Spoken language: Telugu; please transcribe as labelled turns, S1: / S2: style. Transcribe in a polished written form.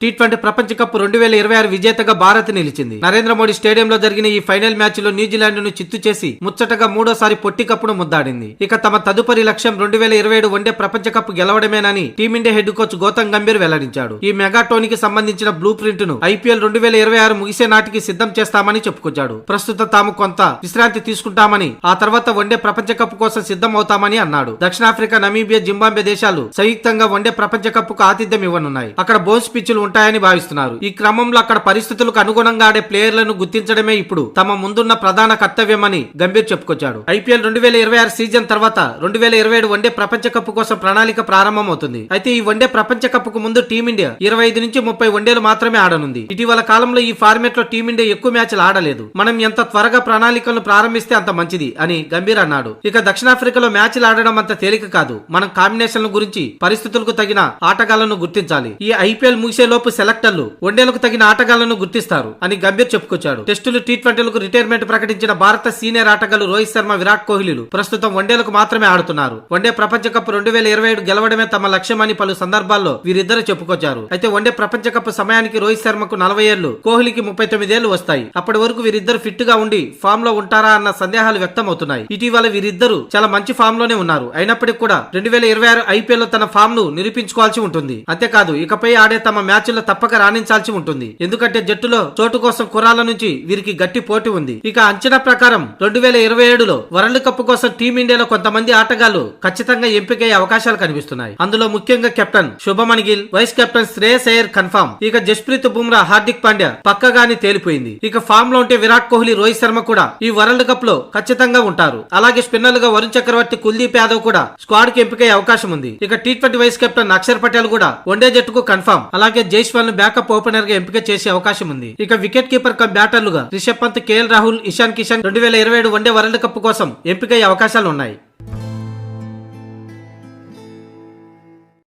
S1: టీ20 ప్రపంచ కప్ 2026 విజేతగా భారత్ నిలిచింది. నరేంద్ర మోడీ స్టేడియంలో జరిగిన ఈ ఫైనల్ మ్యాచ్ లో న్యూజిలాండ్ ను చిత్తు చేసి ముచ్చటగా మూడోసారి పొట్టి కప్పును ముద్దాడింది. ఇక తమ తదుపరి లక్ష్యం 2027 వన్డే ప్రపంచ కప్ గెలవడమేనని team India head coach Gautam Gambhir వెల్లడించాడు. ఈ మెగా టోర్నీకి సంబంధించిన బ్లూ ప్రింట్ ను ఐపీఎల్ 2026 ముగిసే నాటికి సిద్ధం చేస్తామని చెప్పుకొచ్చాడు. ప్రస్తుతం తాము కొంత విశ్రాంతి తీసుకుంటామని, ఆ తర్వాత వన్డే ప్రపంచ కప్ కోసం సిద్ధం అవుతామని అన్నాడు. దక్షిణాఫ్రికా, నమీబియా, జింబాబ్వే దేశాలు సంయుక్తంగా వన్డే ప్రపంచ కప్ కు ఆతిథ్యం ఇవ్వనున్నాయి. అక్కడ బౌన్స్ పిచ్చులు ఉంటాయని భావిస్తున్నారు. ఈ క్రమంలో అక్కడ పరిస్థితులకు అనుగుణంగా ఆడే ప్లేయర్లను గుర్తించడమే ఇప్పుడు తమ ముందున్న ప్రధాన కర్తవ్యమని గంభీర్ చెప్పుకొచ్చాడు. ఐపీఎల్ 2026 సీజన్ తర్వాత 2027 వన్డే ప్రపంచ కప్ కోసం ప్రణాళిక ప్రారంభమవుతుంది. అయితే ఈ వన్డే ప్రపంచ కప్ కు ముందు టీమిండియా 25 నుంచి 30 వన్డేలు మాత్రమే ఆడనుంది. ఇటీవల కాలంలో ఈ ఫార్మేట్ లో టీమిండియా ఎక్కువ మ్యాచ్లు ఆడలేదు. మనం ఎంత త్వరగా ప్రణాళికలను ప్రారంభిస్తే అంత మంచిది అని గంభీర్ అన్నాడు. ఇక దక్షిణాఫ్రికాలో మ్యాచ్లు ఆడడం అంత తేలిక కాదు. మనం కాంబినేషన్ల గురించి, పరిస్థితులకు తగిన ఆటగాళ్లను గుర్తించాలి. ఈ ఐపీఎల్ ముగిసే లోపు సెలెక్టర్లు వన్డేలకు తగిన ఆటగాళ్లను గుర్తిస్తారు అని గంభీర్ చెప్పుకొచ్చాడు. టెస్టులు, టీ20లకు రిటైర్మెంట్ ప్రకటించిన భారత సీనియర్ ఆటగాళ్లు రోహిత్ శర్మ, విరాట్ కోహ్లీలు ప్రస్తుతం వన్డేలకు మాత్రమే ఆడుతున్నారు. వన్డే ప్రపంచ కప్ 2027 గెలవడమే తమ లక్ష్యమని పలు సందర్భాల్లో వీరిద్దరు చెప్పుకొచ్చారు. అయితే వన్డే ప్రపంచ కప్ సమయానికి రోహిత్ శర్మకు 40 ఏళ్లు, కోహ్లీకి 39 ఏళ్లు వస్తాయి. అప్పటి వరకు వీరిద్దరు ఫిట్ గా ఉండి ఫామ్ లో ఉంటారా అన్న సందేహాలు వ్యక్తం అవుతున్నాయి. ఇటీవల వీరిద్దరు చాలా మంచి ఫామ్ లోనే ఉన్నారు. అయినప్పటికీ కూడా 2026 ఐపీఎల్ లో తన ఫామ్ ను నిరూపించుకోవాల్సి ఉంటుంది. అంతేకాదు ఇకపై ఆడే తమ మ్యాచ్ల్లో తప్పక రాణించాల్సి ఉంటుంది. ఎందుకంటే జట్టులో చోటు కోసం కుర్రాళ్ల నుంచి వీరికి గట్టి పోటీ ఉంది. ఇక అంచనా ప్రకారం 2027లో వరల్డ్ కప్ కోసం టీమిండియాలో కొంతమంది ఆటగాళ్లు ఖచ్చితంగా ఎంపికయ్యే అవకాశాలు కనిపిస్తున్నాయి. అందులో ముఖ్యంగా captain Shubman Gill, vice captain Shreyas Iyer confirm. ఇక జస్ప్రీత్ బుమ్రా, హార్దిక్ పాండ్యా పక్కగాని తేలిపోయింది. ఇక ఫామ్ లో ఉంటే విరాట్ కోహ్లీ, రోహిత్ శర్మ కూడా ఈ వరల్డ్ కప్ లో ఖచ్చితంగా ఉంటారు. అలాగే స్పిన్నర్లుగా వరుణ్ చక్రవర్తి, కుల్దీప్ యాదవ్ కూడా స్క్వాడ్ కి ఎంపికయ్యే అవకాశం ఉంది. ఇక టీ20 వైస్ కెప్టెన్ అక్షర్ పటేల్ కూడా వన్డే జట్టుకు కన్ఫర్మ్. అలాగే జైస్వాల్ ను బ్యాకప్ ఓపెనర్ గా ఎంపిక చేసే అవకాశం ఉంది. ఇక వికెట్ కీపర్ కమ్ బ్యాటర్లుగా Rishabh Pant, K L Rahul, Ishan Kishan 2027 one day world cup కోసం ఎంపికయ్యే అవకాశాలు ఉన్నాయి.